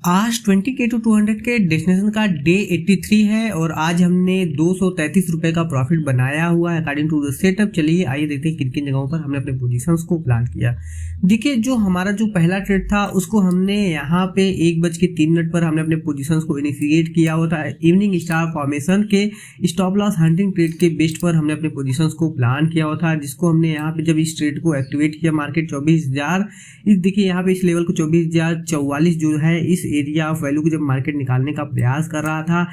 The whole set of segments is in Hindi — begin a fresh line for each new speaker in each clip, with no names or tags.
आज 20K टू 200 के डेस्टिनेशन का डे 83 है और आज हमने 233 रुपए का प्रॉफिट बनाया हुआ है अकॉर्डिंग टू द सेटअप। चलिए आइए देखते हैं किन किन जगहों पर हमने अपने पोजीशंस को प्लान किया। देखिए जो हमारा जो पहला ट्रेड था उसको हमने यहाँ पे 1:03 पर हमने अपने पोजीशंस को इनिशिएट किया हुआ था। इवनिंग स्टार फॉर्मेशन के स्टॉप लॉस हंटिंग ट्रेड के बेस्ट पर हमने अपने पोजीशंस को प्लान किया हुआ था, जिसको हमने यहाँ पे जब इस ट्रेड को एक्टिवेट किया मार्केट 24,000 इस देखिए यहाँ पे इस लेवल को 24,044 जो है इस एरिया ऑफ वैल्यू को जब मार्केट निकालने का प्रयास कर रहा था,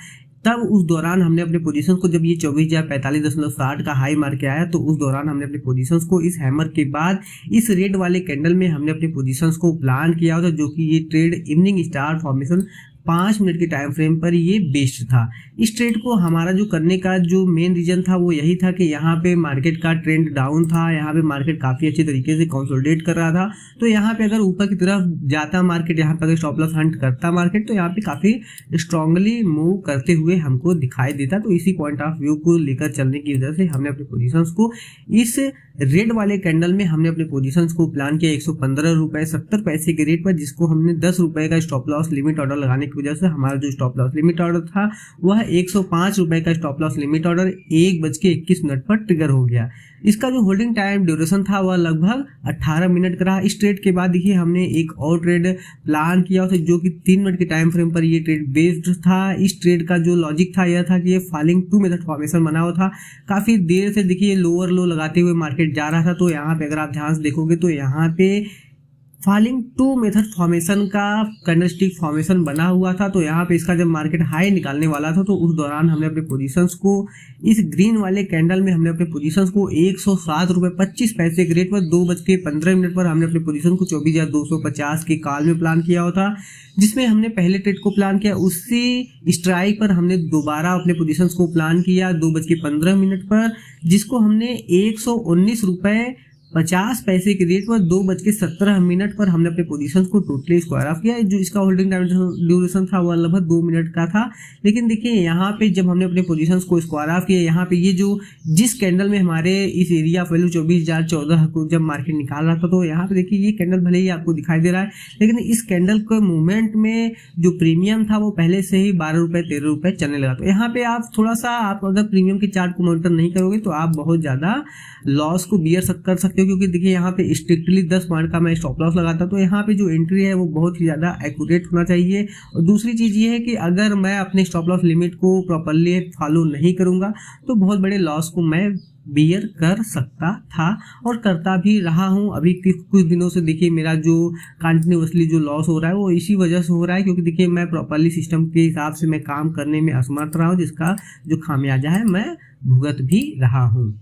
तब उस दौरान हमने अपने पोजीशन को जब ये 24,045.60 का हाई मार के आया तो उस दौरान हमने अपने पोजीशंस को इस हैमर के बाद इस रेड वाले कैंडल में हमने अपने पोजीशंस को प्लान किया था, जो कि ये trade evening star formation 5 minute के टाइम फ्रेम पर ये बेस्ड था। इस ट्रेड को हमारा जो करने का जो मेन रीजन था वो यही था कि यहाँ पे मार्केट का ट्रेंड डाउन था, यहाँ पे मार्केट काफ़ी अच्छे तरीके से कंसोलिडेट कर रहा था। तो यहाँ पे अगर ऊपर की तरफ जाता मार्केट, यहाँ पे अगर स्टॉप लॉस हंट करता मार्केट, तो यहाँ पे काफ़ी स्ट्रांगली मूव करते हुए हमको दिखाई देता। तो इसी पॉइंट ऑफ व्यू को लेकर चलने की वजह से हमने अपने पोजीशंस को इस रेड वाले कैंडल में हमने अपने पोजीशंस को प्लान किया 115 रुपए 70 पैसे के रेट पर, जिसको हमने 10 रुपए का स्टॉप लॉस लिमिट ऑर्डर लगाने की वजह से हमारा जो स्टॉप लॉस लिमिट ऑर्डर था वह 105 रुपए का स्टॉप लॉस लिमिट ऑर्डर 1:21 पर ट्रिगर हो गया। इसका जो होल्डिंग टाइम ड्यूरेशन था वह लगभग 18 मिनट का रहा। इस ट्रेड के बाद देखिए हमने एक और ट्रेड प्लान किया था जो कि 3 मिनट के टाइम फ्रेम पर ये ट्रेड बेस्ड था। इस ट्रेड का जो लॉजिक था यह था कि ये फॉलिंग 2 मेथड फॉर्मेशन बना हुआ था। काफी देर से देखिए लोअर लो लगाते हुए मार्केट जा रहा था। तो यहाँ पे अगर आप ध्यान से देखोगे तो यहाँ पे फॉलिंग 2 मेथड फॉर्मेशन का कैंडलस्टिक फॉर्मेशन बना हुआ था। तो यहाँ पे इसका जब मार्केट हाई निकालने वाला था तो उस दौरान हमने अपने पोजीशंस को इस ग्रीन वाले कैंडल में हमने अपने पोजीशंस को 107 रुपए 25 पैसे के रेट पर 2:15 पर हमने अपने पोजीशन को 24,250 के कॉल में प्लान किया हुआ था, जिसमें हमने पहले ट्रेड को प्लान किया। उसी स्ट्राइक पर हमने दोबारा अपने पोजीशंस को प्लान किया 2:15 पर, जिसको हमने 119 रुपए 50 पैसे के रेट पर 2:17 पर हमने अपने पोजीशंस को टोटली स्क्वायर ऑफ किया। जो इसका होल्डिंग ड्यूरेशन था वह लगभग 2 मिनट का था। लेकिन देखिए यहाँ पे जब हमने अपने पोजीशंस को स्क्वायर ऑफ किया, यहाँ पे ये जो जिस कैंडल में हमारे इस एरिया ऑफ वैल्यू 24,014 को जब मार्केट निकाल रहा था, तो यहाँ पे देखिए ये कैंडल भले ही आपको दिखाई दे रहा है, लेकिन इस कैंडल के मूवमेंट में जो प्रीमियम था वो पहले से ही 12 रुपए 13 रुपए चलने लगा। तो यहाँ पे आप थोड़ा सा आप अगर प्रीमियम के चार्ट को मॉनिटर नहीं करोगे तो आप बहुत ज्यादा लॉस को बियर कर सकते हो, क्योंकि देखिए यहाँ पे स्ट्रिक्टली 10 पॉइंट का मैं स्टॉप लॉस लगाता। तो यहाँ पे जो एंट्री है वो बहुत ही ज़्यादा एक्यूरेट होना चाहिए। और दूसरी चीज़ ये है कि अगर मैं अपने स्टॉप लॉस लिमिट को प्रॉपरली फॉलो नहीं करूँगा तो बहुत बड़े लॉस को मैं बियर कर सकता था और करता भी रहा हूँ। अभी कुछ दिनों से देखिए मेरा जो कंटिन्यूसली जो लॉस हो रहा है वो इसी वजह से हो रहा है, क्योंकि देखिए मैं प्रॉपरली सिस्टम के हिसाब से मैं काम करने में असमर्थ रहा हूँ, जिसका जो खामियाजा है मैं भुगत भी रहा हूँ।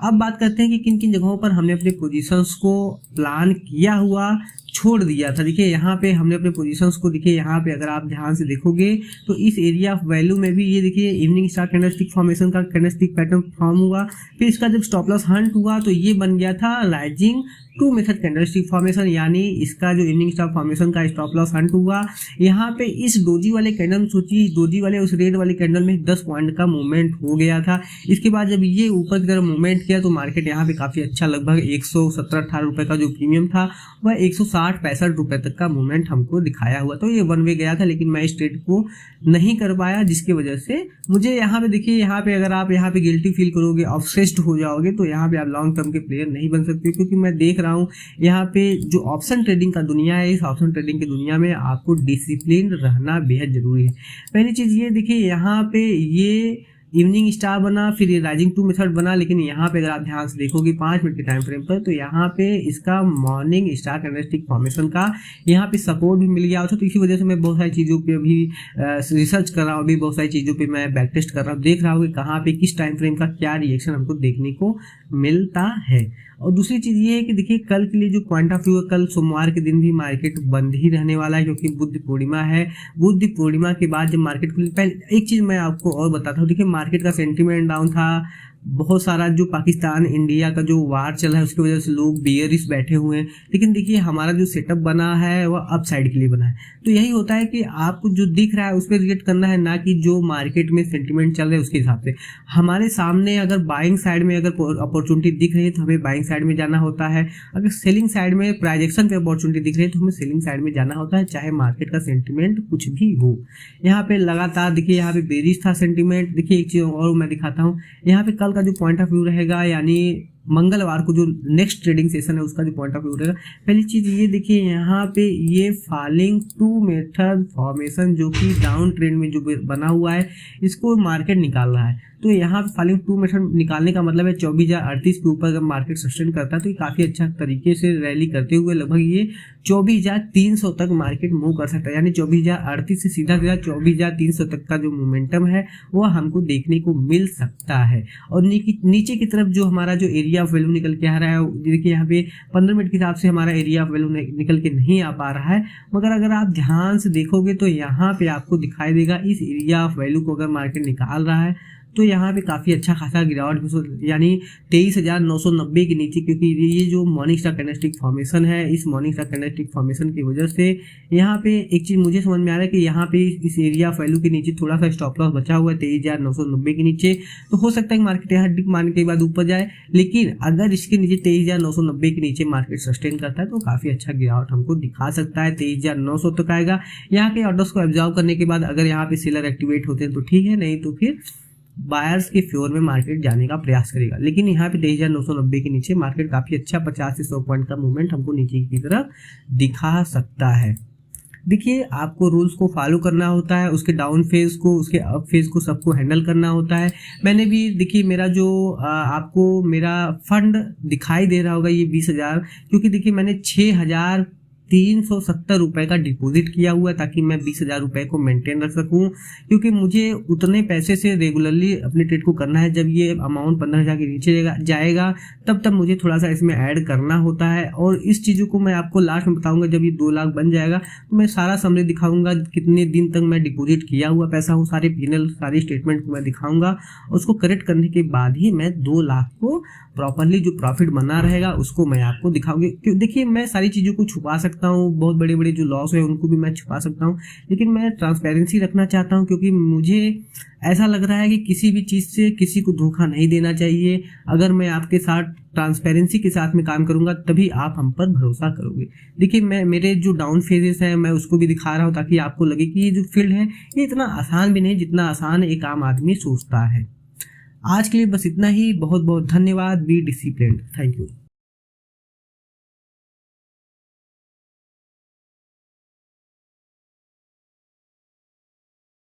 अब बात करते हैं कि किन किन जगहों पर हमने अपने पोजीशंस को प्लान किया हुआ छोड़ दिया था। देखिए यहाँ पे हमने अपने पोजीशंस को देखिए यहाँ पे अगर आप ध्यान से देखोगे तो इस एरिया ऑफ वैल्यू में भी ये देखिए इवनिंग स्टार कैंडलस्टिक फॉर्मेशन का कैंडलस्टिक पैटर्न फॉर्म हुआ। फिर इसका जब स्टॉप लॉस हंट हुआ तो ये बन गया था राइजिंग 2 मेथड कैंडलस्टिक फॉर्मेशन, यानी इसका जो इवनिंग स्टार फॉर्मेशन का स्टॉप लॉस हंट हुआ। यहाँ पे इस डोजी वाले कैंडल सोचिए, डोजी वाले उस रेड वाले कैंडल में 10 पॉइंट का मूवमेंट हो गया था। इसके बाद जब ये ऊपर की तरफ मूवमेंट किया तो मार्केट यहाँ पे काफी अच्छा लगभग 117-18 रुपए का जो प्रीमियम था वह 160-65 रुपए तक का मूवमेंट हमको दिखाया हुआ। तो ये वन वे गया था, लेकिन मैं इस ट्रेड को नहीं कर पाया, जिसकी वजह से मुझे यहाँ पे देखिए यहाँ पे अगर आप यहाँ पे गिल्टी फील करोगे, ऑब्सेस्ड हो जाओगे, तो यहाँ पे आप लॉन्ग टर्म के प्लेयर नहीं बन सकते। क्योंकि मैं देख रहा हूँ यहाँ पे जो ऑप्शन ट्रेडिंग का दुनिया है, इस ऑप्शन ट्रेडिंग की दुनिया में आपको डिसिप्लिन रहना बेहद जरूरी है। पहली चीज ये देखिए यहाँ पे ये इवनिंग स्टार बना, फिर ये राइजिंग 2 मेथड बना, लेकिन यहाँ पे अगर आप ध्यान से देखोगे 5 मिनट के टाइम फ्रेम पर तो यहाँ पे इसका मॉर्निंग स्टार कैंडलस्टिक फॉर्मेशन का यहाँ पे सपोर्ट भी मिल गया था। तो इसी वजह से मैं बहुत सारी चीज़ों पे अभी रिसर्च कर रहा हूँ, अभी बहुत सारी चीज़ों पे मैं बैक टेस्ट कर रहा हूँ, देख रहा हूँ कि कहाँ पे किस टाइम फ्रेम का क्या रिएक्शन हमको देखने को मिलता है। और दूसरी चीज़ ये है कि देखिए कल के लिए जो पॉइंट ऑफ व्यू है, कल सोमवार के दिन भी मार्केट बंद ही रहने वाला है, क्योंकि बुद्ध पूर्णिमा है। बुद्ध पूर्णिमा के बाद जब मार्केट खुली, पहले एक चीज़ मैं आपको और बताता हूँ, देखिए मार्केट का सेंटीमेंट डाउन था, बहुत सारा जो पाकिस्तान इंडिया का जो वार चल रहा है उसकी वजह से लोग बेयरिश बैठे हुए हैं, लेकिन देखिए हमारा जो सेटअप बना है वह अप साइड के लिए बना है। तो यही होता है कि आपको जो दिख रहा है उस पर रिएक्ट करना है, ना कि जो मार्केट में सेंटिमेंट चल रहा है उसके हिसाब से। हमारे सामने अगर बाइंग साइड में अगर अपॉर्चुनिटी दिख रही है तो हमें बाइंग साइड में जाना होता है, अगर सेलिंग साइड में प्राइजेक्शन पे अपॉर्चुनिटी दिख रही है तो हमें सेलिंग साइड में जाना होता है, चाहे मार्केट का सेंटिमेंट कुछ भी हो। यहाँ पे लगातार देखिए यहाँ पे बेरिश था सेंटिमेंट। देखिए एक चीज और मैं दिखाता हूँ, यहाँ पे कल का जो पॉइंट ऑफ व्यू रहेगा, यानी मंगलवार को जो नेक्स्ट ट्रेडिंग सेशन है उसका जो पॉइंट ऑफ व्यू रहेगा। पहली चीज ये देखिए यहाँ पे ये फॉलिंग टू मेथड फॉर्मेशन जो कि डाउन ट्रेंड में जो बना हुआ है इसको मार्केट निकाल रहा है। तो यहाँ पे फॉलिंग टू मेथड निकालने का मतलब है 24,038 के ऊपर अगर मार्केट सस्टेन करता है तो ये काफी अच्छा तरीके से रैली करते हुए लगभग ये 24,300 तक मार्केट मूव कर सकता है, यानी 24,038 से सीधा 24,300 तक का जो मोमेंटम है वो हमको देखने को मिल सकता है। और नीचे की तरफ जो हमारा जो एरिया ऑफ वैल्यू निकल के आ रहा है, देखिए यहाँ पे 15 मिनट के हिसाब से हमारा एरिया ऑफ वैल्यू निकल के नहीं आ पा रहा है, मगर अगर आप ध्यान से देखोगे तो यहाँ पे आपको दिखाई देगा इस एरिया ऑफ वैल्यू को अगर मार्केट निकाल रहा है तो यहाँ पे काफ़ी अच्छा खासा गिरावट, यानी 23,990 के नीचे, क्योंकि ये जो मॉर्निंग स्टार कैंडलस्टिक फॉर्मेशन है, इस मॉर्निंग स्टार कैंडलस्टिक फॉर्मेशन की वजह से यहाँ पे एक चीज़ मुझे समझ में आ रहा है कि यहाँ पे इस एरिया ऑफ वैल्यू के नीचे थोड़ा सा स्टॉप लॉस बचा हुआ है 23,990 के नीचे। तो हो सकता है कि मार्केट यहाँ डिप मारने के बाद ऊपर जाए, लेकिन अगर इसके नीचे 23,990 के नीचे मार्केट सस्टेन करता है तो काफ़ी अच्छा गिरावट हमको दिखा सकता है, 23,900 तक आएगा। यहाँ के ऑर्डर्स को ऑब्जर्व करने के बाद अगर यहाँ पे सेलर एक्टिवेट होते हैं तो ठीक है, नहीं तो फिर बायर्स के फेवर में मार्केट जाने का प्रयास करेगा। लेकिन यहाँ पे 23,990 के नीचे मार्केट काफी अच्छा 50 से 100 पॉइंट का मूवमेंट हमको नीचे की तरफ दिखा सकता है। देखिए आपको रूल्स को फॉलो करना होता है, उसके डाउन फेज को उसके अप फेज को सबको हैंडल करना होता है। मैंने भी देखिए मेरा जो आपको मेरा फंड दिखाई दे रहा होगा ये 20,000, क्योंकि देखिए मैंने 6,370 रुपए का डिपॉजिट किया हुआ है ताकि मैं 20,000 रुपए को मेंटेन रख सकूं, क्योंकि मुझे उतने पैसे से रेगुलरली अपने ट्रेड को करना है। जब ये अमाउंट 15,000 के नीचे जाएगा तब मुझे थोड़ा सा इसमें ऐड करना होता है। और इस चीज़ों को मैं आपको लास्ट में बताऊंगा, जब ये 2 लाख बन जाएगा तो मैं सारा समरी दिखाऊंगा कितने दिन तक मैं डिपॉजिट किया हुआ पैसा हूँ, सारे पीएनएल सारी स्टेटमेंट को मैं दिखाऊंगा। उसको करेक्ट करने के बाद ही मैं 2 लाख को प्रॉपरली जो प्रॉफिट बना रहेगा उसको मैं आपको दिखाऊंगी। क्यों देखिए मैं सारी चीज़ों को छुपा सकता हूँ, बहुत बड़े बड़े जो लॉस है उनको भी मैं छुपा सकता हूँ, लेकिन मैं ट्रांसपेरेंसी रखना चाहता हूँ, क्योंकि मुझे ऐसा लग रहा है कि किसी भी चीज़ से किसी को धोखा नहीं देना चाहिए। अगर मैं आपके साथ ट्रांसपेरेंसी के साथ में काम करूंगा तभी आप हम पर भरोसा करोगे। देखिए मैं मेरे जो डाउन फेजेस हैं मैं उसको भी दिखा रहा हूँ ताकि आपको लगे कि ये जो फील्ड है ये इतना आसान भी नहीं जितना आसान एक आम आदमी सोचता है। आज के लिए बस इतना ही। बहुत बहुत धन्यवाद। Be disciplined. Thank you.